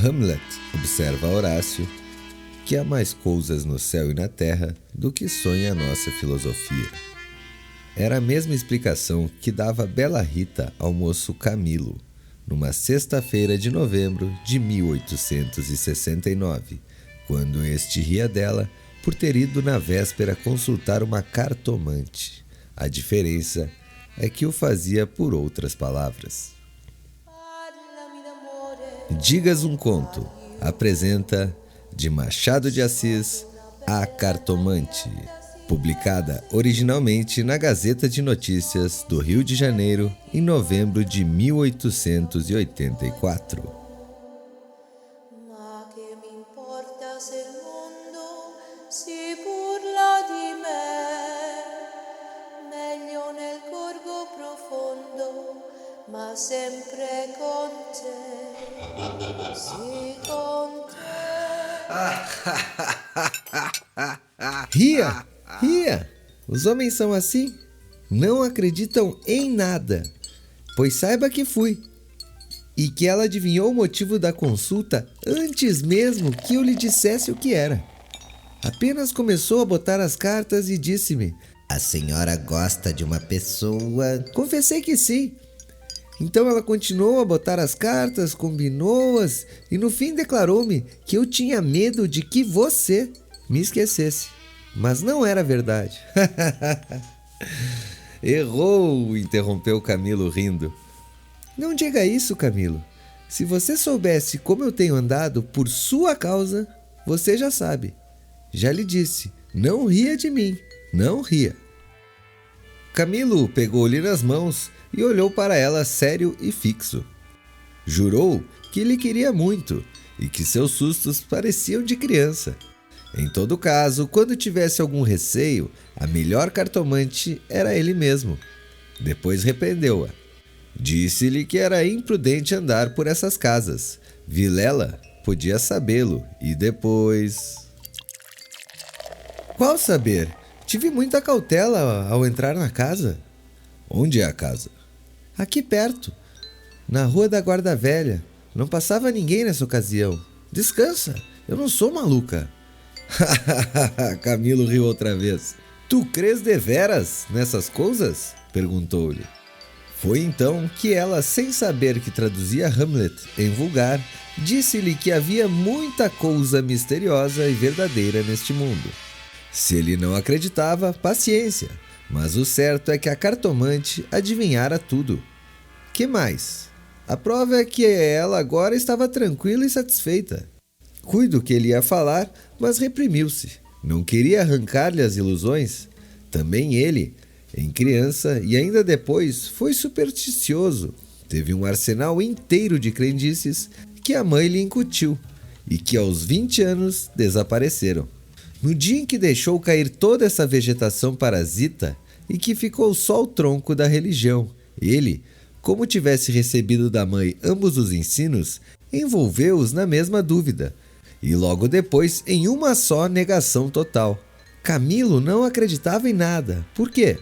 Hamlet observa a Horácio que há mais coisas no céu e na terra do que sonha a nossa filosofia. Era a mesma explicação que dava a bela Rita ao moço Camilo, numa sexta-feira de novembro de 1869, quando este ria dela por ter ido na véspera consultar uma cartomante. A diferença é que o fazia por outras palavras. Digas um Conto apresenta de Machado de Assis A Cartomante, publicada originalmente na Gazeta de Notícias do Rio de Janeiro em novembro de 1884. Ma sempre con te, sì con te. Ria! Ria! Os homens são assim? Não acreditam em nada. Pois saiba que fui. E que ela adivinhou o motivo da consulta antes mesmo que eu lhe dissesse o que era. Apenas começou a botar as cartas e disse-me: "A senhora gosta de uma pessoa?" Confessei que sim. Então ela continuou a botar as cartas, combinou-as e no fim declarou-me que eu tinha medo de que você me esquecesse. Mas não era verdade. Errou, interrompeu Camilo rindo. Não diga isso, Camilo. Se você soubesse como eu tenho andado por sua causa, você já sabe. Já lhe disse, não ria de mim, não ria. Camilo pegou-lhe nas mãos e olhou para ela sério e fixo. Jurou que lhe queria muito e que seus sustos pareciam de criança. Em todo caso, quando tivesse algum receio, a melhor cartomante era ele mesmo. Depois repreendeu-a. Disse-lhe que era imprudente andar por essas casas. Vilela podia sabê-lo e depois... Qual saber? Tive muita cautela ao entrar na casa. Onde é a casa? Aqui perto, na Rua da Guarda Velha. Não passava ninguém nessa ocasião. Descansa, eu não sou maluca. Camilo riu outra vez. Tu crês deveras nessas coisas? Perguntou-lhe. Foi então que ela, sem saber que traduzia Hamlet em vulgar, disse-lhe que havia muita coisa misteriosa e verdadeira neste mundo. Se ele não acreditava, paciência, mas o certo é que a cartomante adivinhara tudo. Que mais? A prova é que ela agora estava tranquila e satisfeita. Cuido que ele ia falar, mas reprimiu-se. Não queria arrancar-lhe as ilusões. Também ele, em criança e ainda depois, foi supersticioso. Teve um arsenal inteiro de crendices que a mãe lhe incutiu e que aos 20 anos desapareceram. No dia em que deixou cair toda essa vegetação parasita e que ficou só o tronco da religião, ele, como tivesse recebido da mãe ambos os ensinos, envolveu-os na mesma dúvida e logo depois em uma só negação total. Camilo não acreditava em nada. Por quê?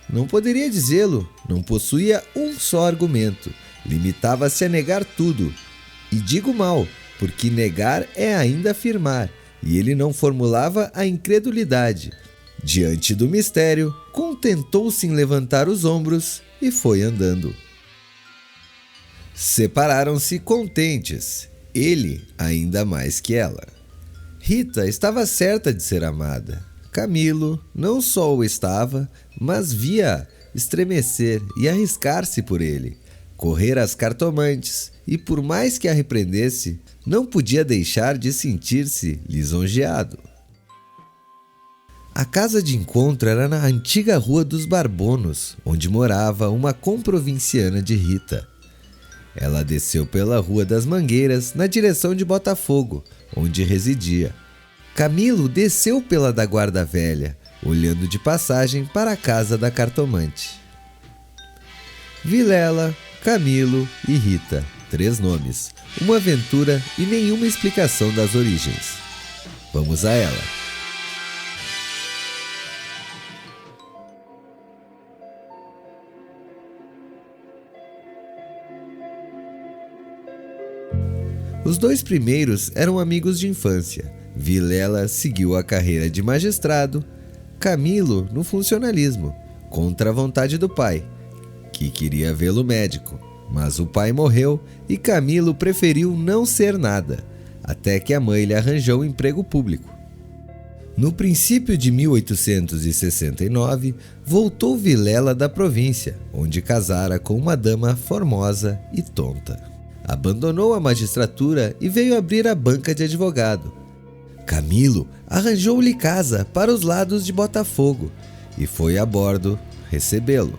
Não poderia dizê-lo, não possuía um só argumento, limitava-se a negar tudo. E digo mal, porque negar é ainda afirmar, e ele não formulava a incredulidade. Diante do mistério, contentou-se em levantar os ombros e foi andando. Separaram-se contentes, ele ainda mais que ela. Rita estava certa de ser amada. Camilo não só o estava, mas via estremecer e arriscar-se por ele, correr às cartomantes, e por mais que a repreendesse, não podia deixar de sentir-se lisonjeado. A casa de encontro era na antiga Rua dos Barbonos, onde morava uma comprovinciana de Rita. Ela desceu pela Rua das Mangueiras na direção de Botafogo, onde residia. Camilo desceu pela da Guarda Velha, olhando de passagem para a casa da cartomante. Vilela, Camilo e Rita, 3 nomes, uma aventura e nenhuma explicação das origens. Vamos a ela. Os dois primeiros eram amigos de infância. Vilela seguiu a carreira de magistrado, Camilo no funcionalismo, contra a vontade do pai, que queria vê-lo médico. Mas o pai morreu e Camilo preferiu não ser nada, até que a mãe lhe arranjou um emprego público. No princípio de 1869, voltou Vilela da província, onde casara com uma dama formosa e tonta. Abandonou a magistratura e veio abrir a banca de advogado. Camilo arranjou-lhe casa para os lados de Botafogo e foi a bordo recebê-lo.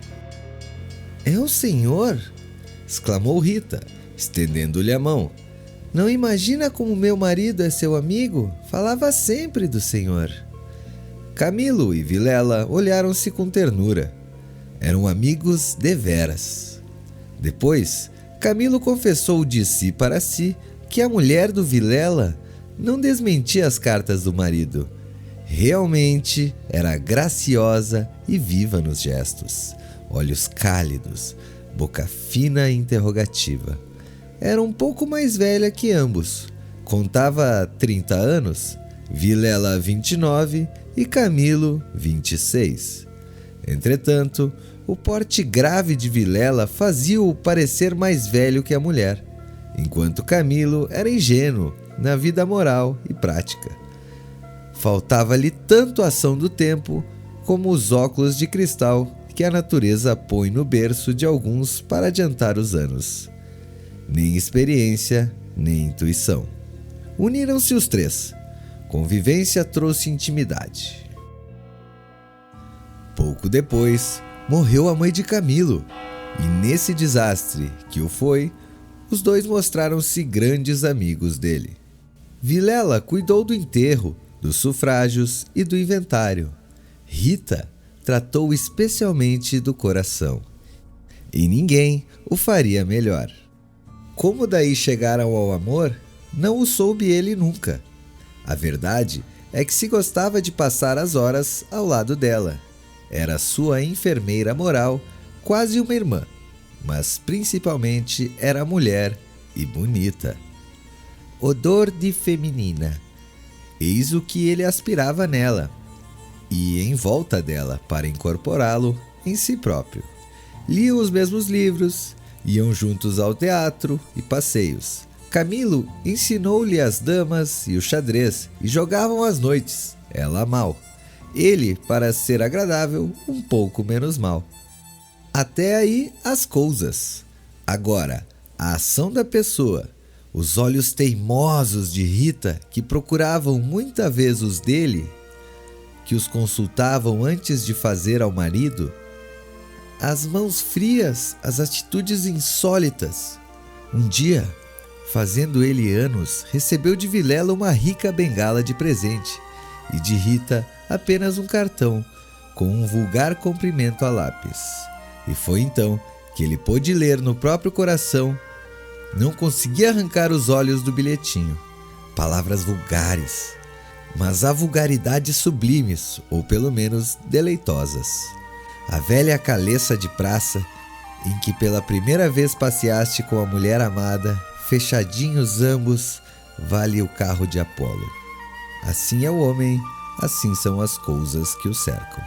"É o senhor?" exclamou Rita, estendendo-lhe a mão. "Não imagina como meu marido é seu amigo? Falava sempre do senhor." Camilo e Vilela olharam-se com ternura. Eram amigos deveras. Depois, Camilo confessou de si para si que a mulher do Vilela não desmentia as cartas do marido. Realmente era graciosa e viva nos gestos, olhos cálidos, boca fina e interrogativa. Era um pouco mais velha que ambos. Contava 30 anos, Vilela 29 e Camilo 26. Entretanto, o porte grave de Vilela fazia-o parecer mais velho que a mulher, enquanto Camilo era ingênuo na vida moral e prática. Faltava-lhe tanto a ação do tempo como os óculos de cristal que a natureza põe no berço de alguns para adiantar os anos. Nem experiência, nem intuição. Uniram-se os três. Convivência trouxe intimidade. Pouco depois, morreu a mãe de Camilo, e nesse desastre que o foi, os dois mostraram-se grandes amigos dele. Vilela cuidou do enterro, dos sufrágios e do inventário. Rita tratou especialmente do coração. E ninguém o faria melhor. Como daí chegaram ao amor, não o soube ele nunca. A verdade é que se gostava de passar as horas ao lado dela. Era sua enfermeira moral, quase uma irmã, mas principalmente era mulher e bonita. Odor de feminina. Eis o que ele aspirava nela e em volta dela para incorporá-lo em si próprio. Liam os mesmos livros, iam juntos ao teatro e passeios. Camilo ensinou-lhe as damas e o xadrez e jogavam às noites, ela mal. Ele, para ser agradável, um pouco menos mal. Até aí as coisas. Agora, a ação da pessoa. Os olhos teimosos de Rita, que procuravam muita vez os dele, que os consultavam antes de fazer ao marido. As mãos frias, as atitudes insólitas. Um dia, fazendo ele anos, recebeu de Vilela uma rica bengala de presente e de Rita apenas um cartão com um vulgar cumprimento a lápis. E foi então que ele pôde ler no próprio coração. Não conseguia arrancar os olhos do bilhetinho. Palavras vulgares, mas há vulgaridades sublimes, ou pelo menos deleitosas. A velha caleça de praça, em que pela primeira vez passeaste com a mulher amada, fechadinhos ambos, vale o carro de Apolo. Assim é o homem, assim são as coisas que o cercam.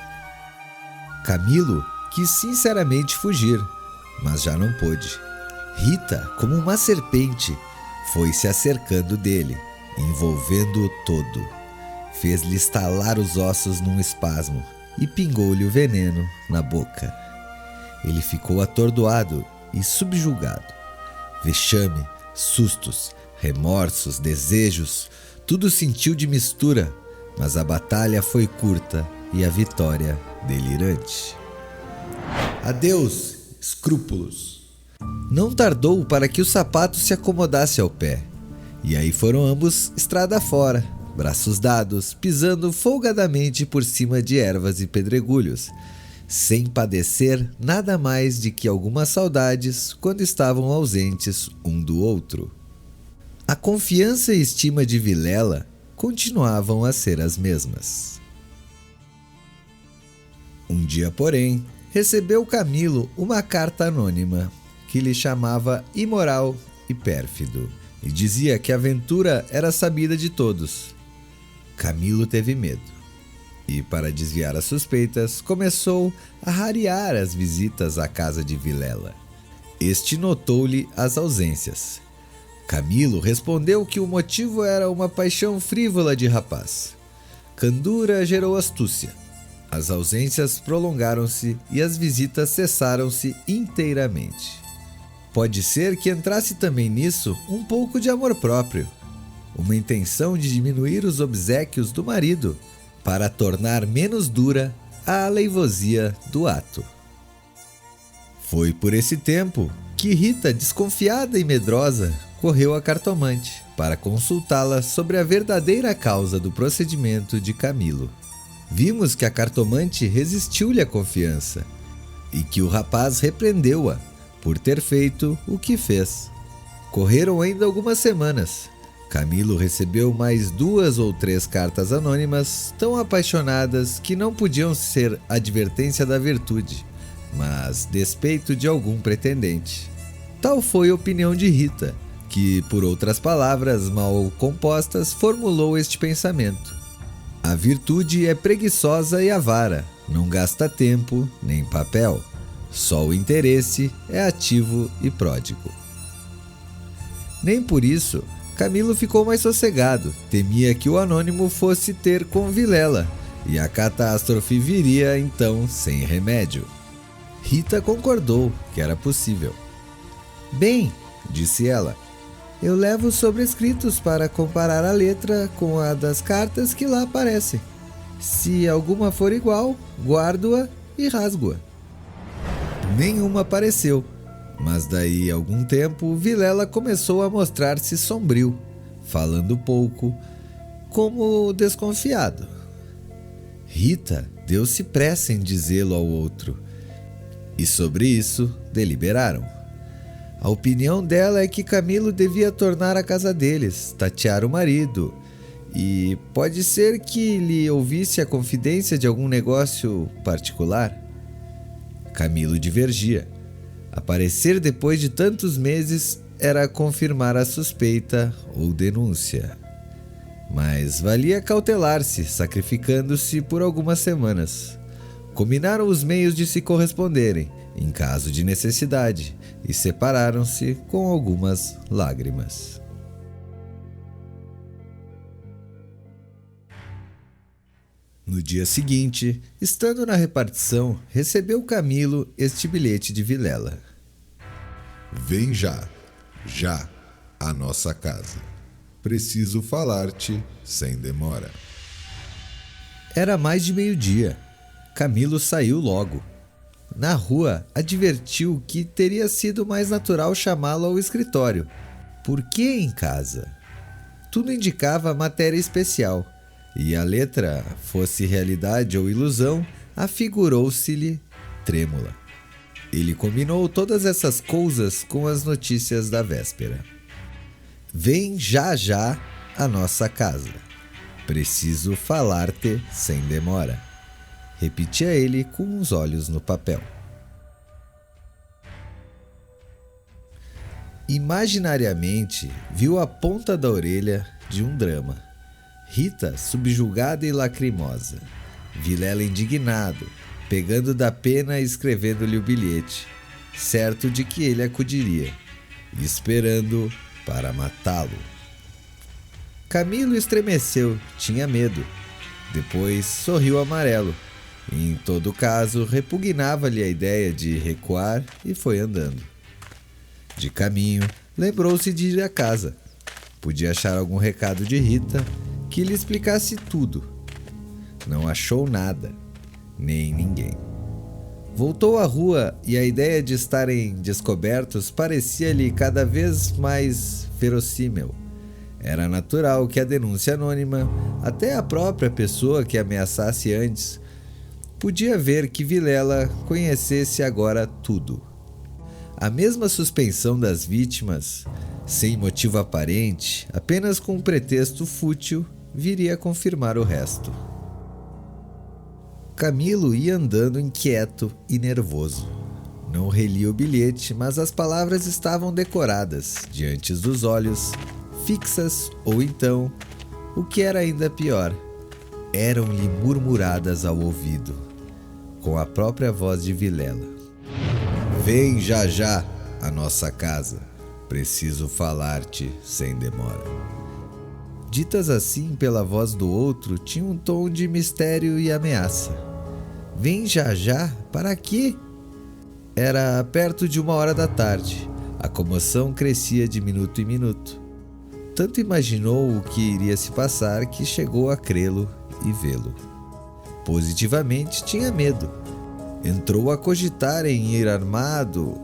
Camilo quis sinceramente fugir, mas já não pôde. Rita, como uma serpente, foi se acercando dele, envolvendo-o todo. Fez-lhe estalar os ossos num espasmo e pingou-lhe o veneno na boca. Ele ficou atordoado e subjugado. Vexame, sustos, remorsos, desejos, tudo sentiu de mistura, mas a batalha foi curta e a vitória delirante. Adeus, escrúpulos. Não tardou para que o sapato se acomodasse ao pé, e aí foram ambos estrada fora, braços dados, pisando folgadamente por cima de ervas e pedregulhos, sem padecer nada mais de que algumas saudades quando estavam ausentes um do outro. A confiança e estima de Vilela continuavam a ser as mesmas. Um dia, porém, recebeu Camilo uma carta anônima que lhe chamava imoral e pérfido. e dizia que a aventura era sabida de todos. Camilo teve medo e, para desviar as suspeitas, começou a rarear as visitas à casa de Vilela. Este notou-lhe as ausências. Camilo respondeu que o motivo era uma paixão frívola de rapaz. Candura gerou astúcia. As ausências prolongaram-se e as visitas cessaram-se inteiramente. Pode ser que entrasse também nisso um pouco de amor próprio, uma intenção de diminuir os obséquios do marido para tornar menos dura a aleivosia do ato. Foi por esse tempo que Rita, desconfiada e medrosa, correu à cartomante para consultá-la sobre a verdadeira causa do procedimento de Camilo. Vimos que a cartomante resistiu-lhe à confiança e que o rapaz repreendeu-a por ter feito o que fez. Correram ainda algumas semanas. Camilo recebeu mais 2 ou 3 cartas anônimas tão apaixonadas que não podiam ser advertência da virtude, mas despeito de algum pretendente. Tal foi a opinião de Rita, que, por outras palavras mal compostas, formulou este pensamento: a virtude é preguiçosa e avara, não gasta tempo nem papel. Só o interesse é ativo e pródigo. Nem por isso, Camilo ficou mais sossegado. Temia que o anônimo fosse ter com Vilela, e a catástrofe viria então sem remédio. Rita concordou que era possível. Bem, disse ela, eu levo os sobrescritos para comparar a letra com a das cartas que lá aparecem. Se alguma for igual, guardo-a e rasgo-a. Nenhuma apareceu, mas daí a algum tempo Vilela começou a mostrar-se sombrio, falando pouco, como desconfiado. Rita deu-se pressa em dizê-lo ao outro, e sobre isso deliberaram. A opinião dela é que Camilo devia tornar a casa deles, tatear o marido, e pode ser que lhe ouvisse a confidência de algum negócio particular. Camilo divergia. Aparecer depois de tantos meses era confirmar a suspeita ou denúncia. Mas valia cautelar-se, sacrificando-se por algumas semanas. Combinaram os meios de se corresponderem, em caso de necessidade, e separaram-se com algumas lágrimas. No dia seguinte, estando na repartição, recebeu Camilo este bilhete de Vilela. Vem já, à nossa casa. Preciso falar-te sem demora. Era mais de meio-dia. Camilo saiu logo. Na rua, advertiu que teria sido mais natural chamá-lo ao escritório. Por que em casa? Tudo indicava matéria especial. E a letra, fosse realidade ou ilusão, afigurou-se-lhe trêmula. Ele combinou todas essas coisas com as notícias da véspera. Vem já à nossa casa. Preciso falar-te sem demora. Repetia ele com os olhos no papel. Imaginariamente, viu a ponta da orelha de um drama. Rita subjugada e lacrimosa. Vilela indignado, pegando da pena e escrevendo-lhe o bilhete, certo de que ele acudiria, esperando para matá-lo. Camilo estremeceu, tinha medo. Depois sorriu amarelo. Em todo caso, repugnava-lhe a ideia de recuar e foi andando. De caminho, lembrou-se de ir à casa. Podia achar algum recado de Rita que lhe explicasse tudo. Não achou nada, nem ninguém. Voltou à rua e a ideia de estarem descobertos parecia-lhe cada vez mais verossímil. Era natural que a denúncia anônima, até a própria pessoa que ameaçasse antes, podia ver que Vilela conhecesse agora tudo. A mesma suspensão das vítimas, sem motivo aparente, apenas com um pretexto fútil, viria a confirmar o resto. Camilo ia andando inquieto e nervoso. Não relia o bilhete, mas as palavras estavam decoradas diante dos olhos, fixas ou então, o que era ainda pior, eram-lhe murmuradas ao ouvido, com a própria voz de Vilela. Vem já já à nossa casa, preciso falar-te sem demora. Ditas assim pela voz do outro, tinha um tom de mistério e ameaça. Vem já já? Para quê? Era perto de 1h da tarde. A comoção crescia de minuto em minuto. Tanto imaginou o que iria se passar que chegou a crê-lo e vê-lo. Positivamente tinha medo. Entrou a cogitar em ir armado,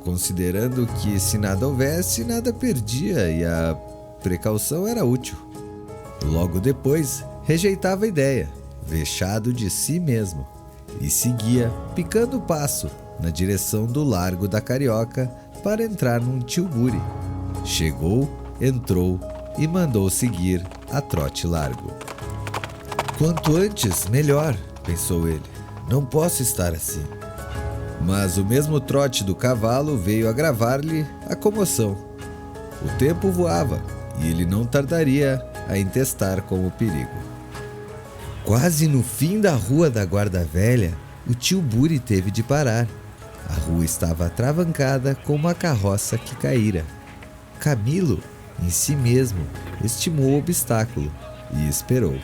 considerando que se nada houvesse, nada perdia e a precaução era útil. Logo depois, rejeitava a ideia, vexado de si mesmo, e seguia, picando o passo, na direção do Largo da Carioca para entrar num tilbury. Chegou, entrou e mandou seguir a trote largo. Quanto antes, melhor, pensou ele. Não posso estar assim. Mas o mesmo trote do cavalo veio agravar-lhe a comoção. O tempo voava e ele não tardaria a entestar com o perigo. Quase no fim da Rua da Guarda Velha, o tilbury teve de parar. A rua estava atravancada com uma carroça que caíra. Camilo, em si mesmo, estimou o obstáculo e esperou.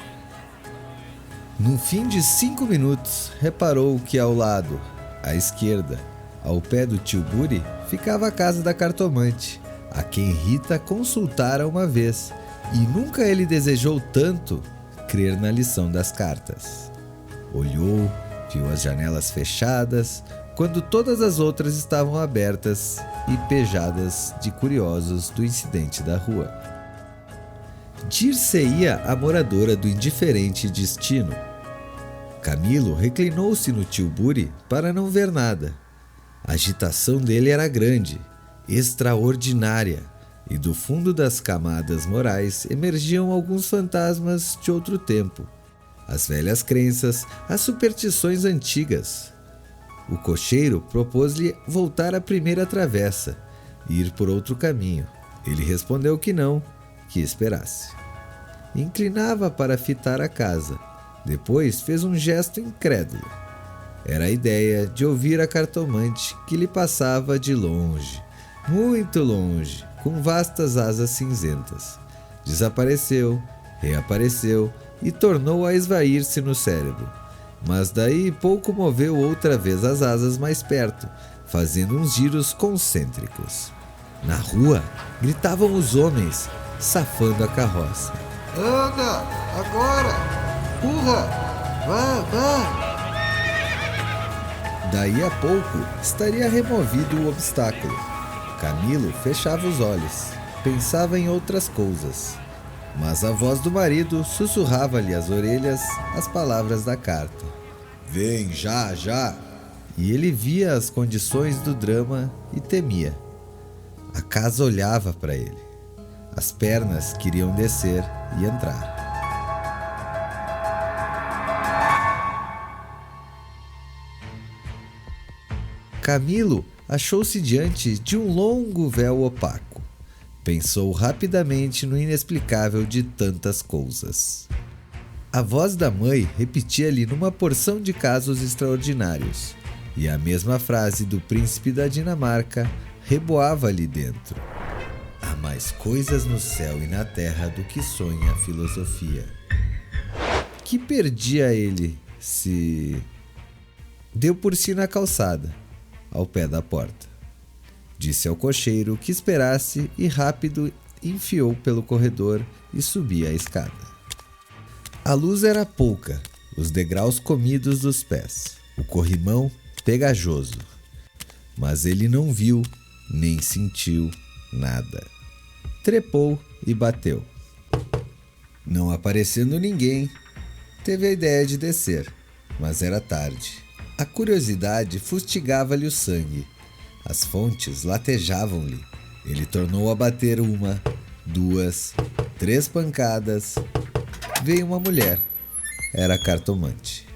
No fim de 5 minutos, reparou que ao lado, à esquerda, ao pé do tilbury, ficava a casa da cartomante, a quem Rita consultara uma vez, e nunca ele desejou tanto crer na lição das cartas. Olhou, viu as janelas fechadas, quando todas as outras estavam abertas e pejadas de curiosos do incidente da rua. Dir-se-ia a moradora do indiferente destino. Camilo reclinou-se no tilbury para não ver nada. A agitação dele era grande, extraordinária, e do fundo das camadas morais emergiam alguns fantasmas de outro tempo. As velhas crenças, as superstições antigas. O cocheiro propôs-lhe voltar à primeira travessa e ir por outro caminho. Ele respondeu que não, que esperasse. Inclinava para fitar a casa. Depois fez um gesto incrédulo. Era a ideia de ouvir a cartomante que lhe passava de longe, muito longe, com vastas asas cinzentas. Desapareceu, reapareceu e tornou a esvair-se no cérebro. Mas daí pouco moveu outra vez as asas mais perto, fazendo uns giros concêntricos. Na rua, gritavam os homens, safando a carroça. Anda, agora! Urra! Vá, vá! Daí a pouco estaria removido o obstáculo. Camilo fechava os olhos, pensava em outras coisas. Mas a voz do marido sussurrava-lhe às orelhas as palavras da carta. Vem já, já! E ele via as condições do drama e temia. A casa olhava para ele. As pernas queriam descer e entrar. Camilo achou-se diante de um longo véu opaco. Pensou rapidamente no inexplicável de tantas coisas. A voz da mãe repetia-lhe numa porção de casos extraordinários, e a mesma frase do príncipe da Dinamarca reboava-lhe dentro. Há mais coisas no céu e na terra do que sonha a filosofia. Que perdia ele se... Deu por si na calçada, ao pé da porta. Disse ao cocheiro que esperasse e rápido enfiou pelo corredor e subia a escada. A luz era pouca, os degraus comidos dos pés, o corrimão pegajoso. Mas ele não viu, nem sentiu nada. Trepou e bateu. Não aparecendo ninguém, teve a ideia de descer, mas era tarde. A curiosidade fustigava-lhe o sangue. As fontes latejavam-lhe. Ele tornou a bater 1, 2, 3 pancadas. Veio uma mulher. Era a cartomante.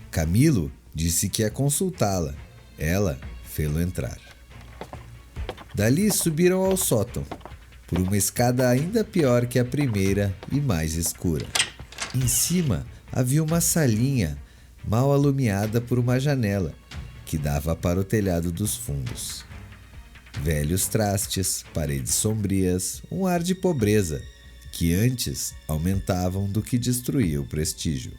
Camilo disse que ia consultá-la. Ela fê-lo entrar. Dali subiram ao sótão, por uma escada ainda pior que a primeira e mais escura. Em cima havia uma salinha mal alumiada por uma janela que dava para o telhado dos fundos. Velhos trastes, paredes sombrias, um ar de pobreza que antes aumentavam do que destruía o prestígio.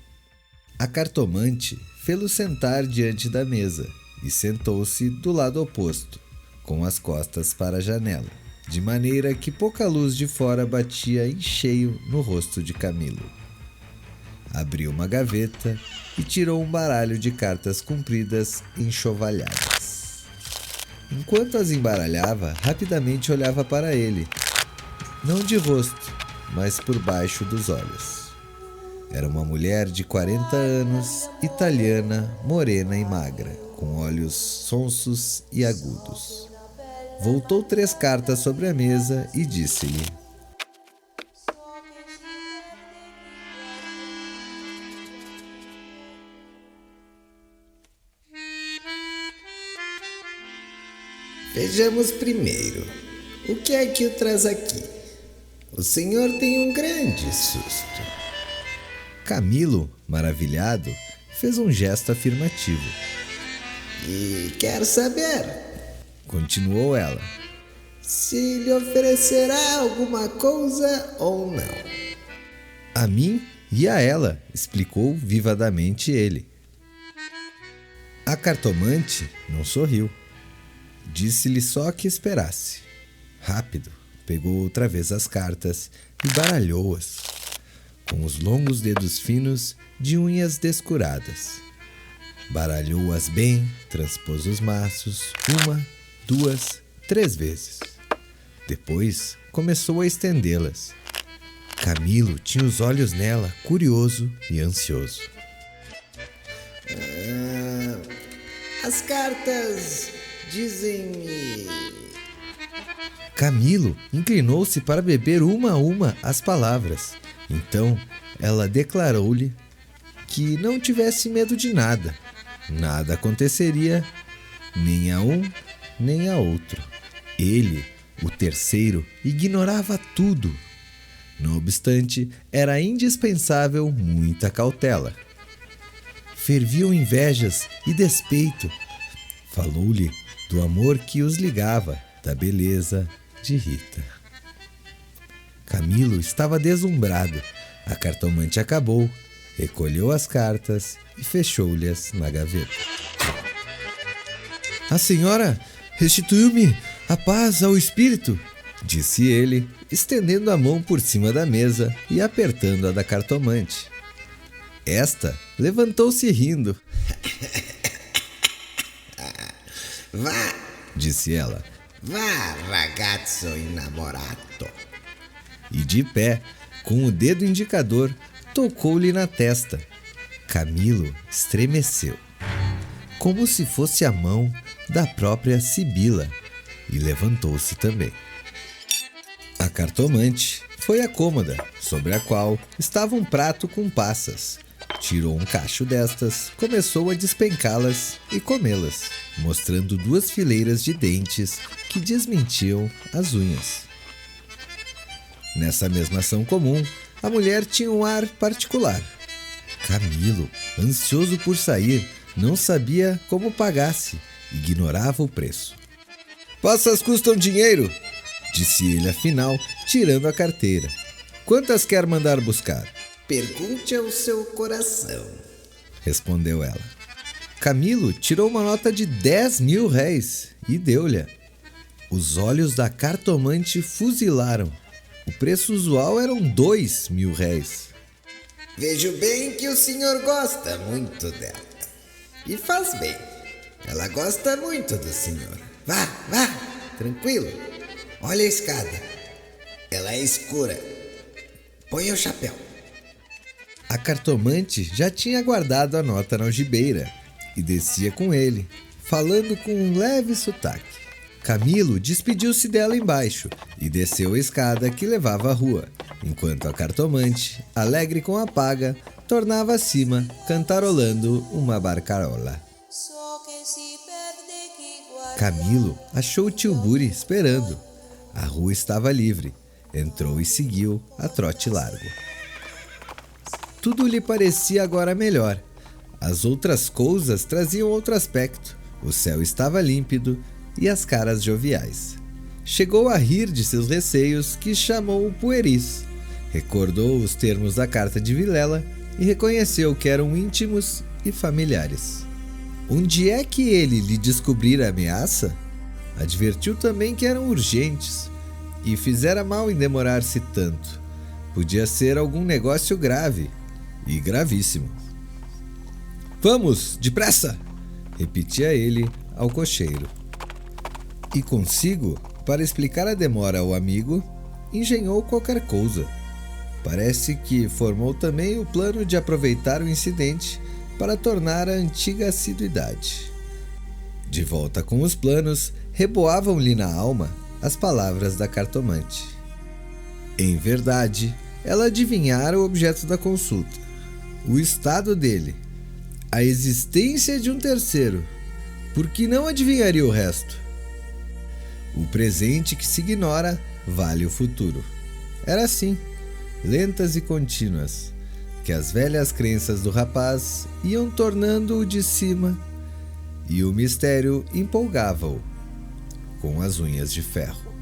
A cartomante fê-lo sentar diante da mesa e sentou-se do lado oposto, com as costas para a janela, de maneira que pouca luz de fora batia em cheio no rosto de Camilo. Abriu uma gaveta e tirou um baralho de cartas compridas enxovalhadas. Enquanto as embaralhava, rapidamente olhava para ele, não de rosto, mas por baixo dos olhos. Era uma mulher de 40 anos, italiana, morena e magra, com olhos sonsos e agudos. Voltou 3 cartas sobre a mesa e disse-lhe: Vejamos primeiro, o que é que o traz aqui? O senhor tem um grande susto. Camilo, maravilhado, fez um gesto afirmativo. E quer saber, Continuou ela. se lhe oferecerá alguma coisa ou não. A mim e a ela, explicou vivadamente ele. A cartomante não sorriu. Disse-lhe só que esperasse. Rápido, pegou outra vez as cartas e baralhou-as, com os longos dedos finos de unhas descuradas. Baralhou-as bem, transpôs os maços, 1, 2, 3 vezes. Depois começou a estendê-las. Camilo tinha os olhos nela, curioso e ansioso. As cartas dizem-me... Camilo inclinou-se para beber uma a uma as palavras. Então ela declarou-lhe que não tivesse medo de nada. Nada aconteceria, nem a um, nem a outro. Ele, o terceiro, ignorava tudo. Não obstante, era indispensável muita cautela. Ferviam invejas e despeito. Falou-lhe do amor que os ligava, da beleza de Rita. Camilo estava deslumbrado. A cartomante acabou, recolheu as cartas e fechou-lhes na gaveta. A senhora restituiu-me a paz ao espírito, disse ele, estendendo a mão por cima da mesa e apertando a da cartomante. Esta levantou-se rindo. Vá, Disse ela, vá, ragazzo innamorato. e de pé, com o dedo indicador, tocou-lhe na testa. Camilo estremeceu, como se fosse a mão da própria Sibila, e levantou-se também. A cartomante foi à cômoda, sobre a qual estava um prato com passas. Tirou um cacho destas, começou a despencá-las e comê-las, mostrando 2 fileiras de dentes que desmentiam as unhas. Nessa mesma ação comum, a mulher tinha um ar particular. Camilo, ansioso por sair, não sabia como pagasse, ignorava o preço. Passas custam dinheiro, disse ele afinal, tirando a carteira. Quantas quer mandar buscar? Pergunte ao seu coração. Respondeu ela. Camilo tirou uma nota de 10.000 réis e deu-lhe. Os olhos da cartomante fuzilaram. O preço usual eram 2.000 réis. Vejo bem que o senhor gosta muito dela. E faz bem. Ela gosta muito do senhor. Vá, vá, tranquilo. Olha a escada. Ela é escura. Põe o chapéu. A cartomante já tinha guardado a nota na algibeira e descia com ele, falando com um leve sotaque. Camilo despediu-se dela embaixo e desceu a escada que levava à rua, enquanto a cartomante, alegre com a paga, tornava acima, cantarolando uma barcarola. So che si perde chi guarda Camilo achou o tio Buri esperando. A rua estava livre. Entrou e seguiu a trote largo. Tudo lhe parecia agora melhor. As outras coisas traziam outro aspecto. O céu estava límpido e as caras joviais. Chegou a rir de seus receios, que chamou-o pueris. Recordou os termos da carta de Vilela e reconheceu que eram íntimos e familiares. Onde é que ele lhe descobrira a ameaça? Advertiu também que eram urgentes e fizera mal em demorar-se tanto. Podia ser algum negócio grave e gravíssimo. Vamos, depressa! Repetia ele ao cocheiro. E consigo, para explicar a demora ao amigo, engenhou qualquer coisa. Parece que formou também o plano de aproveitar o incidente para tornar a antiga assiduidade. De volta com os planos, reboavam-lhe na alma as palavras da cartomante. Em verdade, ela adivinhara o objeto da consulta, o estado dele, a existência de um terceiro, porque não adivinharia o resto. O presente que se ignora vale o futuro. Era assim, lentas e contínuas, que as velhas crenças do rapaz iam tornando-o de cima, e o mistério empolgava-o com as unhas de ferro.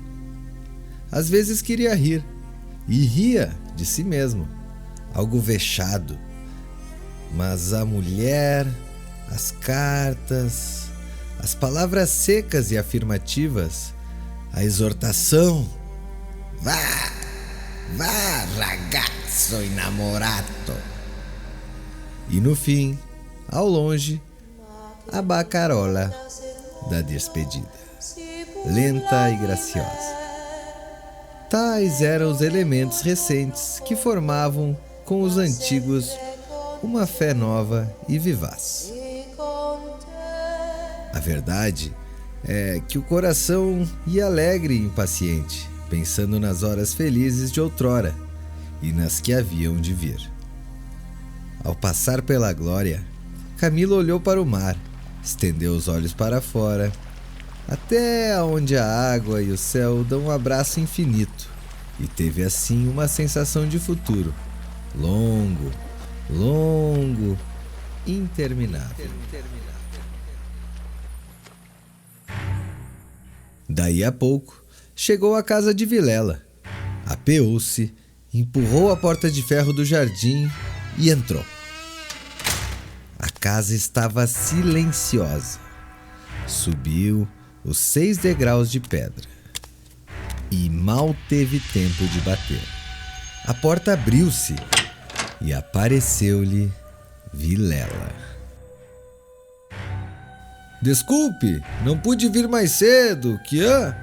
Às vezes queria rir, e ria de si mesmo, algo vexado. Mas a mulher, as cartas, as palavras secas e afirmativas, a exortação: Vá, vá, ragazzo innamorato. E no fim, ao longe, a bacarola da despedida, lenta e graciosa. Tais eram os elementos recentes que formavam com os antigos uma fé nova e vivaz. A verdade é que o coração ia alegre e impaciente, pensando nas horas felizes de outrora e nas que haviam de vir. Ao passar pela glória, Camilo olhou para o mar, estendeu os olhos para fora, até onde a água e o céu dão um abraço infinito, e teve assim uma sensação de futuro, longo, longo, interminável. Daí a pouco, chegou à casa de Vilela. Apeou-se, empurrou a porta de ferro do jardim e entrou. A casa estava silenciosa. Subiu os 6 degraus de pedra e mal teve tempo de bater. A porta abriu-se e apareceu-lhe Vilela. Desculpe, não pude vir mais cedo, que hã?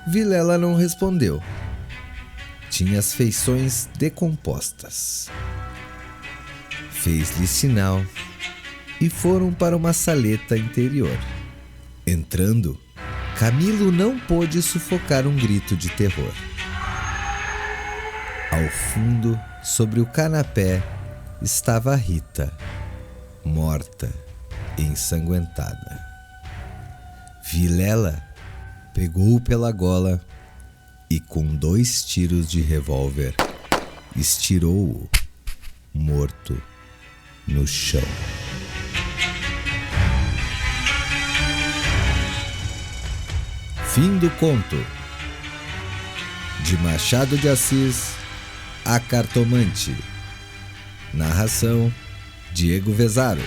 Vilela não respondeu. Tinha as feições decompostas. Fez-lhe sinal e foram para uma saleta interior. Entrando, Camilo não pôde sufocar um grito de terror. Ao fundo, sobre o canapé, estava Rita, morta e ensanguentada. Vilela pegou-o pela gola e, com 2 tiros de revólver, estirou-o, morto, no chão. Fim do conto. De Machado de Assis, A Cartomante. Narração: Diego Vezaro.